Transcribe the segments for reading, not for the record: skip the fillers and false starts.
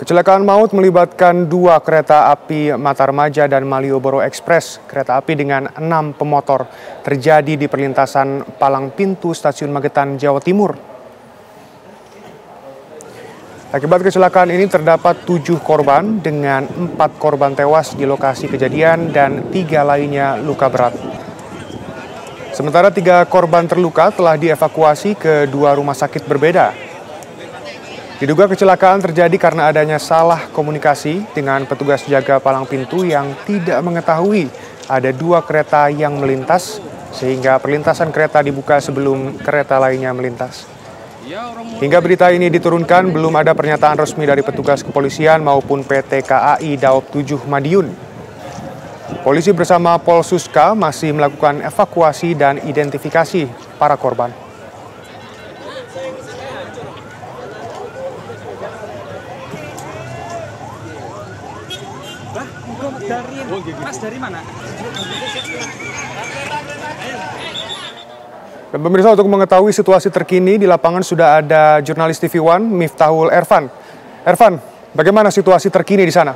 Kecelakaan maut melibatkan dua kereta api Matarmaja dan Malioboro Express. Kereta api dengan 6 pemotor terjadi di perlintasan Palang Pintu Stasiun Magetan, Jawa Timur. Akibat kecelakaan ini terdapat 7 korban dengan 4 korban tewas di lokasi kejadian dan 3 lainnya luka berat. Sementara 3 korban terluka telah dievakuasi ke 2 rumah sakit berbeda. Diduga kecelakaan terjadi karena adanya salah komunikasi dengan petugas jaga palang pintu yang tidak mengetahui ada 2 kereta yang melintas, sehingga perlintasan kereta dibuka sebelum kereta lainnya melintas. Hingga berita ini diturunkan, belum ada pernyataan resmi dari petugas kepolisian maupun PT KAI Daob 7 Madiun. Polisi bersama Polsuska masih melakukan evakuasi dan identifikasi para korban. Mas dari mana? Dan pemirsa, untuk mengetahui situasi terkini di lapangan sudah ada jurnalis TV One Miftahul Ervan. Ervan, bagaimana situasi terkini di sana?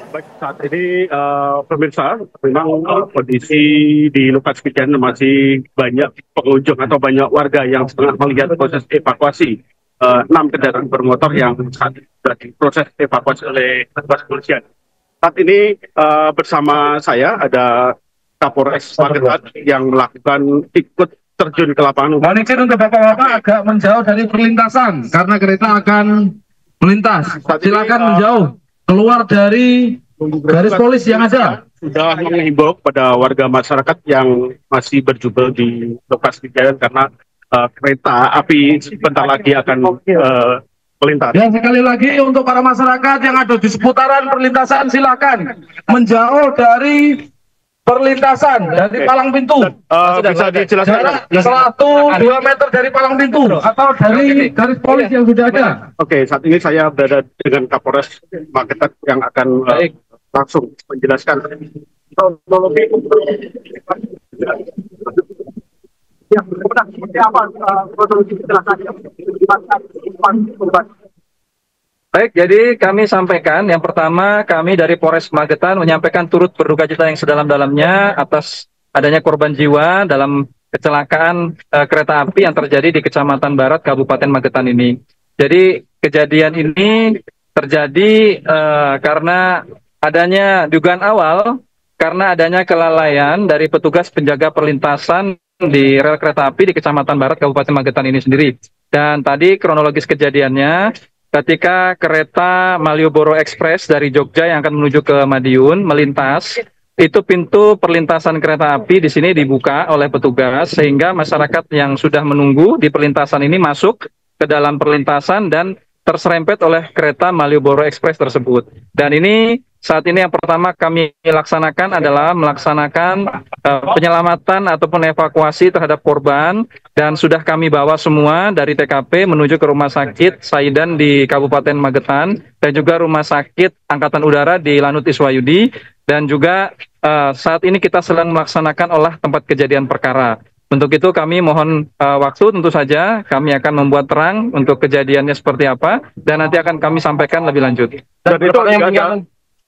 Baik, saat ini pemirsa, memang kondisi di lokasi kejadian masih banyak pengunjung atau banyak warga yang sedang melihat proses evakuasi 6 kendaraan bermotor yang saat ini sudah diproses evakuasi oleh petugas kepolisian. Saat ini bersama saya ada Kapolres Magetan yang melakukan ikut terjun ke lapangan. Mohon izin untuk bapak-bapak agak menjauh dari perlintasan karena kereta akan melintas. Silakan menjauh keluar dari garis polis yang ada. Sudah menghimbau kepada warga masyarakat yang masih berjubel di lokasi kejadian karena kereta api sebentar lagi akan melintas. Dan sekali lagi untuk para masyarakat yang ada di seputaran perlintasan, silakan menjauh dari perlintasan dari palang pintu. Bisa dijelaskan jarak 1-2 meter dari palang pintu atau dari garis polis yang sudah ada. Oke, saat ini saya berada dengan Kapolres Magetan yang akan langsung menjelaskan kronologi yang benar seperti apa kronologi kecelakaan. Baik, jadi kami sampaikan yang pertama, kami dari Polres Magetan menyampaikan turut berduka cita yang sedalam-dalamnya atas adanya korban jiwa dalam kecelakaan kereta api yang terjadi di Kecamatan Barat, Kabupaten Magetan ini. Jadi kejadian ini terjadi karena adanya dugaan awal, karena adanya kelalaian dari petugas penjaga perlintasan di rel kereta api di Kecamatan Barat, Kabupaten Magetan ini sendiri. Dan tadi kronologis kejadiannya, ketika kereta Malioboro Express dari Jogja yang akan menuju ke Madiun melintas, itu pintu perlintasan kereta api di sini dibuka oleh petugas sehingga masyarakat yang sudah menunggu di perlintasan ini masuk ke dalam perlintasan dan terserempet oleh kereta Malioboro Express tersebut. Dan ini saat ini yang pertama kami laksanakan adalah melaksanakan penyelamatan ataupun evakuasi terhadap korban, dan sudah kami bawa semua dari TKP menuju ke Rumah Sakit Saidan di Kabupaten Magetan dan juga Rumah Sakit Angkatan Udara di Lanut Iswayudi, dan juga saat ini kita sedang melaksanakan olah tempat kejadian perkara. Untuk itu kami mohon waktu, tentu saja kami akan membuat terang untuk kejadiannya seperti apa dan nanti akan kami sampaikan lebih lanjut. Dan itu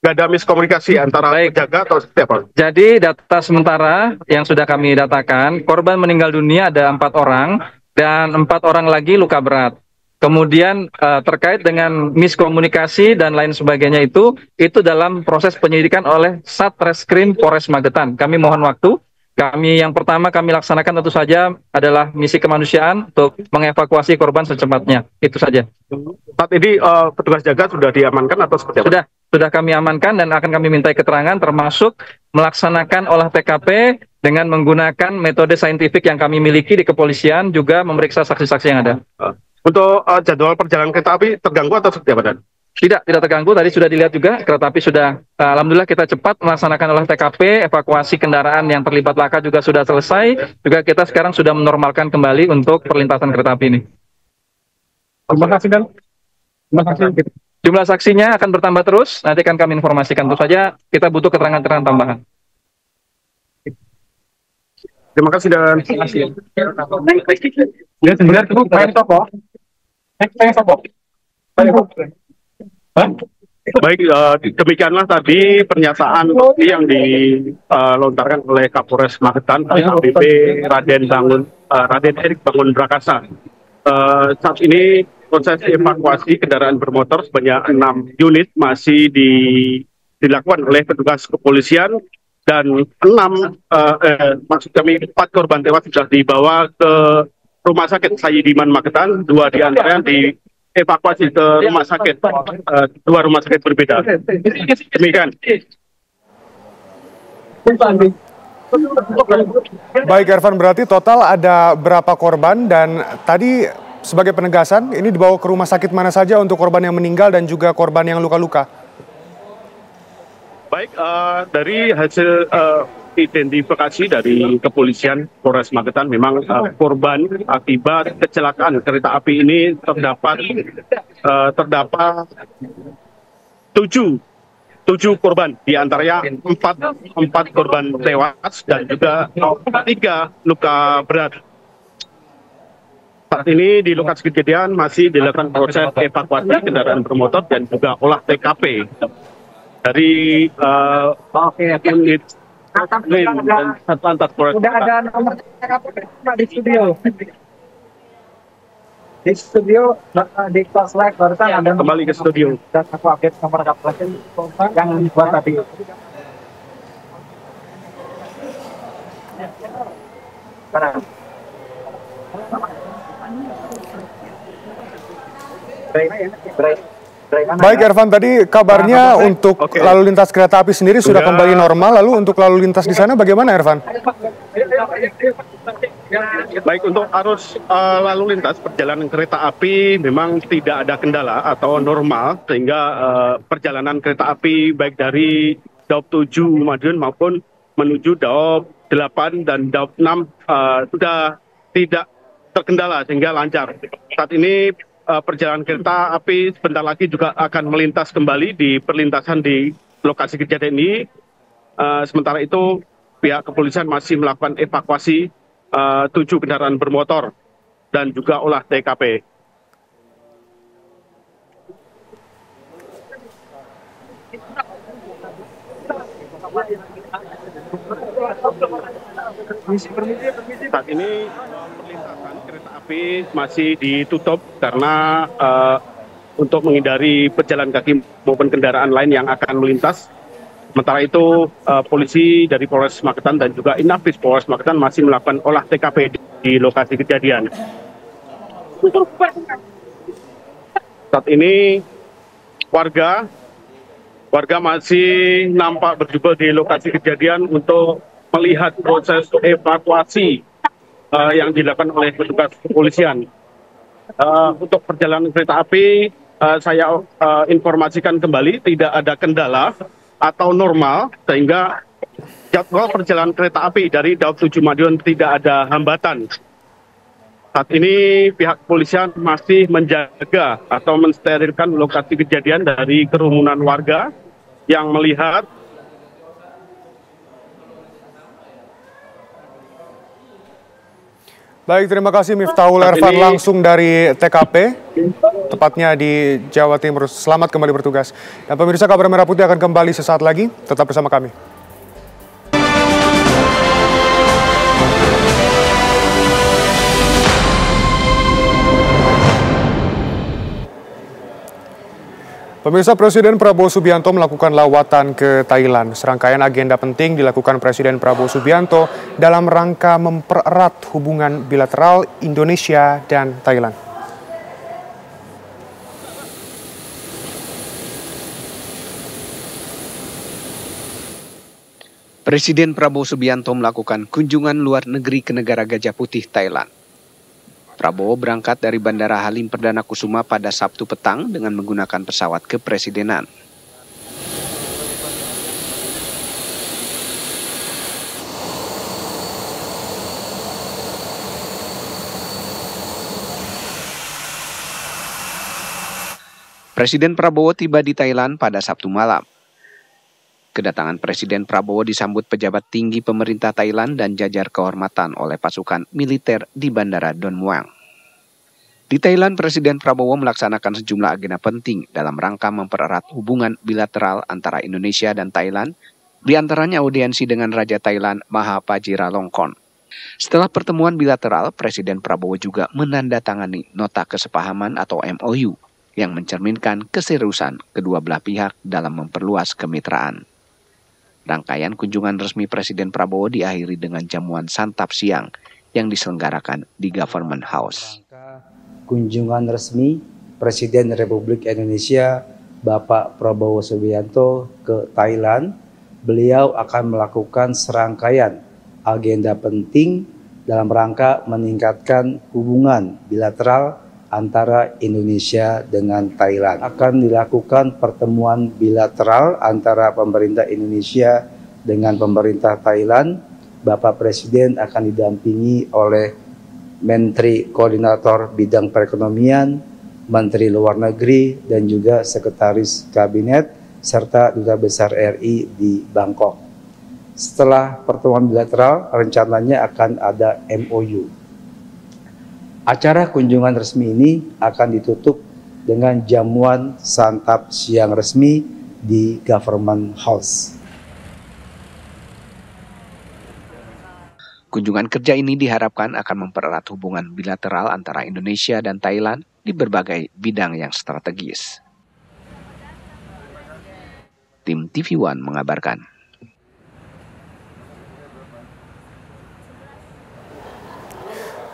nggak ada miskomunikasi antara penjaga atau seperti apa? Jadi data sementara yang sudah kami datakan, korban meninggal dunia ada 4 orang dan 4 orang lagi luka berat. Kemudian terkait dengan miskomunikasi dan lain sebagainya itu dalam proses penyelidikan oleh Satreskrim Polres Magetan. Kami mohon waktu. Yang pertama kami laksanakan tentu saja adalah misi kemanusiaan untuk mengevakuasi korban secepatnya. Itu saja. Saat ini petugas jaga sudah diamankan atau seperti apa? Sudah kami amankan dan akan kami mintai keterangan, termasuk melaksanakan olah TKP dengan menggunakan metode saintifik yang kami miliki di kepolisian, juga memeriksa saksi-saksi yang ada. Untuk jadwal perjalanan kereta api terganggu atau seperti apa, Dan? Tidak terganggu. Tadi sudah dilihat juga, kereta api sudah, alhamdulillah kita cepat melaksanakan olah TKP, evakuasi kendaraan yang terlibat laka juga sudah selesai. Juga kita sekarang sudah menormalkan kembali untuk perlintasan kereta api ini. Terima kasih, Dan. Terima kasih. Jumlah saksinya akan bertambah terus, nanti akan kami informasikan. Tentu saja kita butuh keterangan-keterangan tambahan. Terima kasih, Dan. Terima kasih. Ya, sebenarnya itu pengen sopo. Pengen sopo. Baik, demikianlah tadi pernyataan yang dilontarkan oleh Kapolres Magetan, AKBP Raden Erik Bangun Prakasa. Saat ini proses evakuasi kendaraan bermotor sebanyak 6 unit masih dilakukan oleh petugas kepolisian dan 4 korban tewas sudah dibawa ke Rumah Sakit Sayyidiman Magetan, 2 diantaranya dievakuasi ke rumah sakit, 2 rumah sakit berbeda. Demikian. Baik Ervan, berarti total ada berapa korban dan tadi sebagai penegasan ini dibawa ke rumah sakit mana saja untuk korban yang meninggal dan juga korban yang luka-luka? Baik, dari hasil identifikasi dari kepolisian Polres Magetan, memang korban akibat kecelakaan kereta api ini terdapat 7 korban, diantaranya 4 korban tewas dan juga 3 luka berat. Saat ini di lokasi kejadian masih dilakukan proses evakuasi kendaraan bermotor dan juga olah TKP dari unit dan Satlantas Polres. Udah ada nomor TKP di studio. Di studio di kelas live barusan ada Kembali ke studio. dan aku update nomor kapal yang dibuat tadi. Mana? Baik Ervan, tadi kabarnya untuk lalu lintas kereta api sendiri sudah kembali normal, lalu untuk lalu lintas di sana bagaimana Ervan? Baik, untuk arus lalu lintas perjalanan kereta api memang tidak ada kendala atau normal, sehingga perjalanan kereta api baik dari Daob 7 Madiun maupun menuju Daob 8 dan Daob 6 sudah tidak terkendala sehingga lancar. Saat ini perjalanan kereta api sebentar lagi juga akan melintas kembali di perlintasan di lokasi kejadian ini. Sementara itu pihak kepolisian masih melakukan evakuasi 7 kendaraan bermotor dan juga olah TKP. Saat ini perlintasan kereta api masih ditutup karena untuk menghindari pejalan kaki maupun kendaraan lain yang akan melintas. Sementara itu polisi dari Polres Magetan dan juga Inafis Polres Magetan masih melakukan olah TKP di lokasi kejadian. Saat ini warga masih nampak berjubel di lokasi kejadian untuk melihat proses evakuasi yang dilakukan oleh petugas kepolisian. Untuk perjalanan kereta api, saya informasikan kembali tidak ada kendala atau normal, sehingga jadwal perjalanan kereta api dari Daob 7 Madiun tidak ada hambatan. Saat ini pihak kepolisian masih menjaga atau mensterilkan lokasi kejadian dari kerumunan warga yang melihat. Baik, terima kasih Miftahul Ervan langsung dari TKP, tepatnya di Jawa Timur. Selamat kembali bertugas. Dan pemirsa, Kabar Merah Putih akan kembali sesaat lagi. Tetap bersama kami. Pemirsa, Presiden Prabowo Subianto melakukan lawatan ke Thailand. Serangkaian agenda penting dilakukan Presiden Prabowo Subianto dalam rangka mempererat hubungan bilateral Indonesia dan Thailand. Presiden Prabowo Subianto melakukan kunjungan luar negeri ke negara Gajah Putih, Thailand. Prabowo berangkat dari Bandara Halim Perdana Kusuma pada Sabtu petang dengan menggunakan pesawat kepresidenan. Presiden Prabowo tiba di Thailand pada Sabtu malam. Kedatangan Presiden Prabowo disambut pejabat tinggi pemerintah Thailand dan jajar kehormatan oleh pasukan militer di Bandara Don Mueang. Di Thailand, Presiden Prabowo melaksanakan sejumlah agenda penting dalam rangka mempererat hubungan bilateral antara Indonesia dan Thailand, di antaranya audiensi dengan Raja Thailand Maha Vajiralongkorn. Setelah pertemuan bilateral, Presiden Prabowo juga menandatangani nota kesepahaman atau MOU yang mencerminkan keseriusan kedua belah pihak dalam memperluas kemitraan. Rangkaian kunjungan resmi Presiden Prabowo diakhiri dengan jamuan santap siang yang diselenggarakan di Government House. Kunjungan resmi Presiden Republik Indonesia Bapak Prabowo Subianto ke Thailand, beliau akan melakukan serangkaian agenda penting dalam rangka meningkatkan hubungan bilateral antara Indonesia dengan Thailand. Akan dilakukan pertemuan bilateral antara pemerintah Indonesia dengan pemerintah Thailand. Bapak Presiden akan didampingi oleh Menteri Koordinator Bidang Perekonomian, Menteri Luar Negeri, dan juga Sekretaris Kabinet, serta Duta Besar RI di Bangkok. Setelah pertemuan bilateral, rencananya akan ada MOU. Acara kunjungan resmi ini akan ditutup dengan jamuan santap siang resmi di Government House. Kunjungan kerja ini diharapkan akan mempererat hubungan bilateral antara Indonesia dan Thailand di berbagai bidang yang strategis. Tim TV One mengabarkan.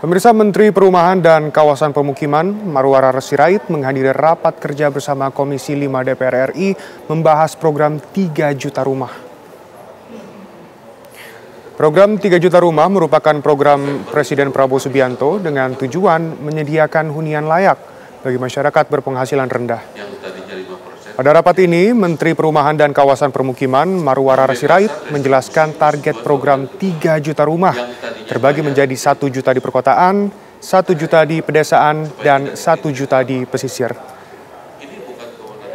Pemirsa, Menteri Perumahan dan Kawasan Pemukiman Marwara Sirait menghadiri rapat kerja bersama Komisi 5 DPR RI membahas program 3 juta rumah. Program 3 juta rumah merupakan program Presiden Prabowo Subianto dengan tujuan menyediakan hunian layak bagi masyarakat berpenghasilan rendah. Pada rapat ini, Menteri Perumahan dan Kawasan Permukiman Marwara Sirait menjelaskan target program 3 juta rumah terbagi menjadi 1 juta di perkotaan, 1 juta di pedesaan, dan 1 juta di pesisir.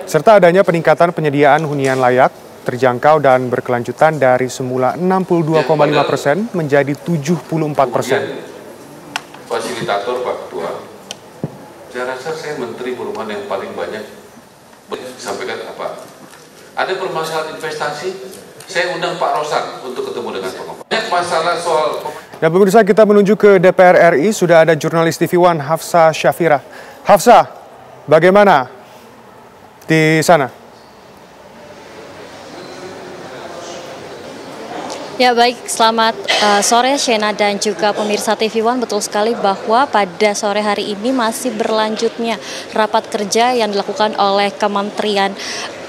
Serta adanya peningkatan penyediaan hunian layak, terjangkau dan berkelanjutan dari semula 62,5% menjadi 74%. Fasilitator Pak Ketua, saya rasa saya Menteri Perumahan yang paling banyak sampaikan apa? Ada permasalahan investasi, saya undang Pak Rosan untuk ketemu dengan pengamat. Banyak masalah soal. Dan pemirsa, kita menuju ke DPR RI, sudah ada jurnalis TV One Hafsa Syafira. Hafsa, bagaimana di sana? Ya baik, selamat sore Shena dan juga pemirsa TV One. Betul sekali bahwa pada sore hari ini masih berlanjutnya rapat kerja yang dilakukan oleh Kementerian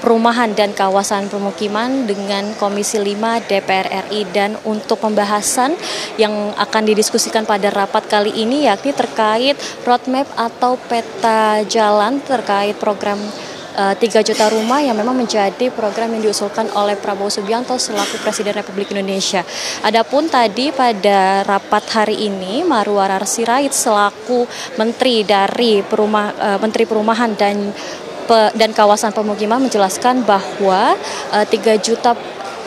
Perumahan dan Kawasan Permukiman dengan Komisi 5 DPR RI, dan untuk pembahasan yang akan didiskusikan pada rapat kali ini yakni terkait roadmap atau peta jalan terkait program 3 juta rumah yang memang menjadi program yang diusulkan oleh Prabowo Subianto selaku Presiden Republik Indonesia. Adapun tadi pada rapat hari ini Marwara Sirait selaku Menteri dari Menteri Perumahan dan Kawasan Pemukiman menjelaskan bahwa 3 juta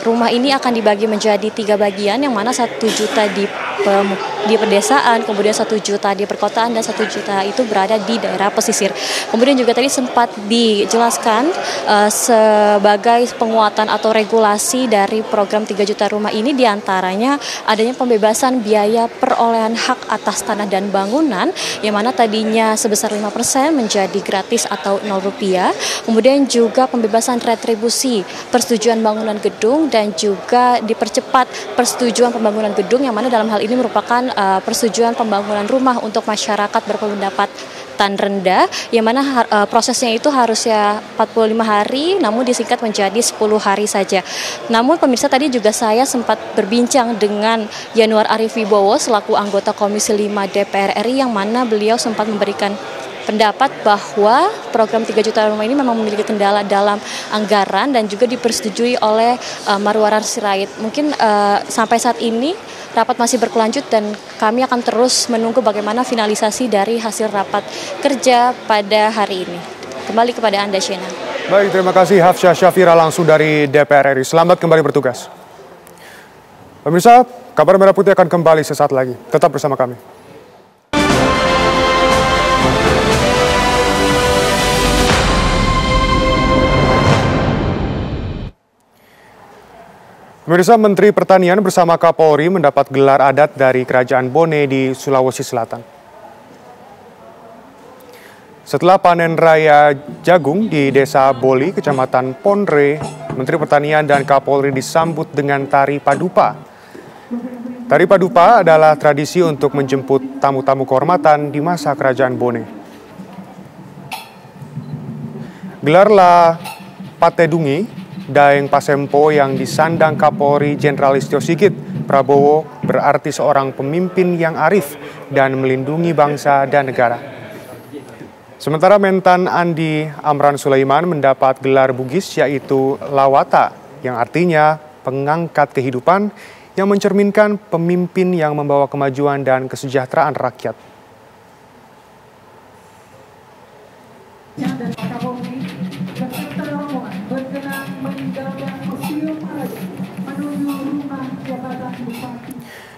rumah ini akan dibagi menjadi 3 bagian, yang mana 1 juta di pedesaan, kemudian 1 juta di perkotaan, dan 1 juta itu berada di daerah pesisir. Kemudian juga tadi sempat dijelaskan sebagai penguatan atau regulasi dari program 3 juta rumah ini diantaranya adanya pembebasan biaya perolehan hak atas tanah dan bangunan, yang mana tadinya sebesar 5% menjadi gratis atau Rp0. Kemudian juga pembebasan retribusi persetujuan bangunan gedung, dan juga dipercepat persetujuan pembangunan gedung, yang mana dalam hal ini merupakan persetujuan pembangunan rumah untuk masyarakat berpendapatan rendah, yang mana prosesnya itu harusnya 45 hari namun disingkat menjadi 10 hari saja. Namun pemirsa, tadi juga saya sempat berbincang dengan Yanuar Arif Wibowo selaku anggota Komisi 5 DPR RI, yang mana beliau sempat memberikan pendapat bahwa program 3 juta rumah ini memang memiliki kendala dalam anggaran dan juga dipersetujui oleh Marwara Sirait. Mungkin sampai saat ini rapat masih berkelanjut dan kami akan terus menunggu bagaimana finalisasi dari hasil rapat kerja pada hari ini. Kembali kepada Anda, Shena. Baik, terima kasih Hafsa Syafira langsung dari DPR RI. Selamat kembali bertugas. Pemirsa, Kabar Merah Putih akan kembali sesaat lagi. Tetap bersama kami. Pemirsa, Menteri Pertanian bersama Kapolri mendapat gelar adat dari Kerajaan Bone di Sulawesi Selatan. Setelah panen raya jagung di Desa Boli, Kecamatan Ponre, Menteri Pertanian dan Kapolri disambut dengan tari padupa. Tari padupa adalah tradisi untuk menjemput tamu-tamu kehormatan di masa Kerajaan Bone. Gelar La Patedungi Daeng Pasempo yang disandang Kapolri Jenderal Listio Sigit Prabowo berarti seorang pemimpin yang arif dan melindungi bangsa dan negara. Sementara Mentan Andi Amran Sulaiman mendapat gelar Bugis yaitu Lawata yang artinya pengangkat kehidupan yang mencerminkan pemimpin yang membawa kemajuan dan kesejahteraan rakyat.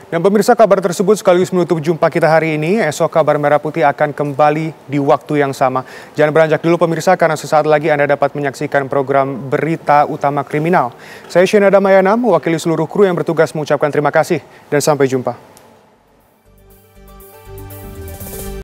Dan pemirsa, kabar tersebut sekaligus menutup jumpa kita hari ini. Esok Kabar Merah Putih akan kembali di waktu yang sama. Jangan beranjak dulu pemirsa, karena sesaat lagi Anda dapat menyaksikan program Berita Utama Kriminal. Saya Shena Damayana, mewakili seluruh kru yang bertugas mengucapkan terima kasih dan sampai jumpa.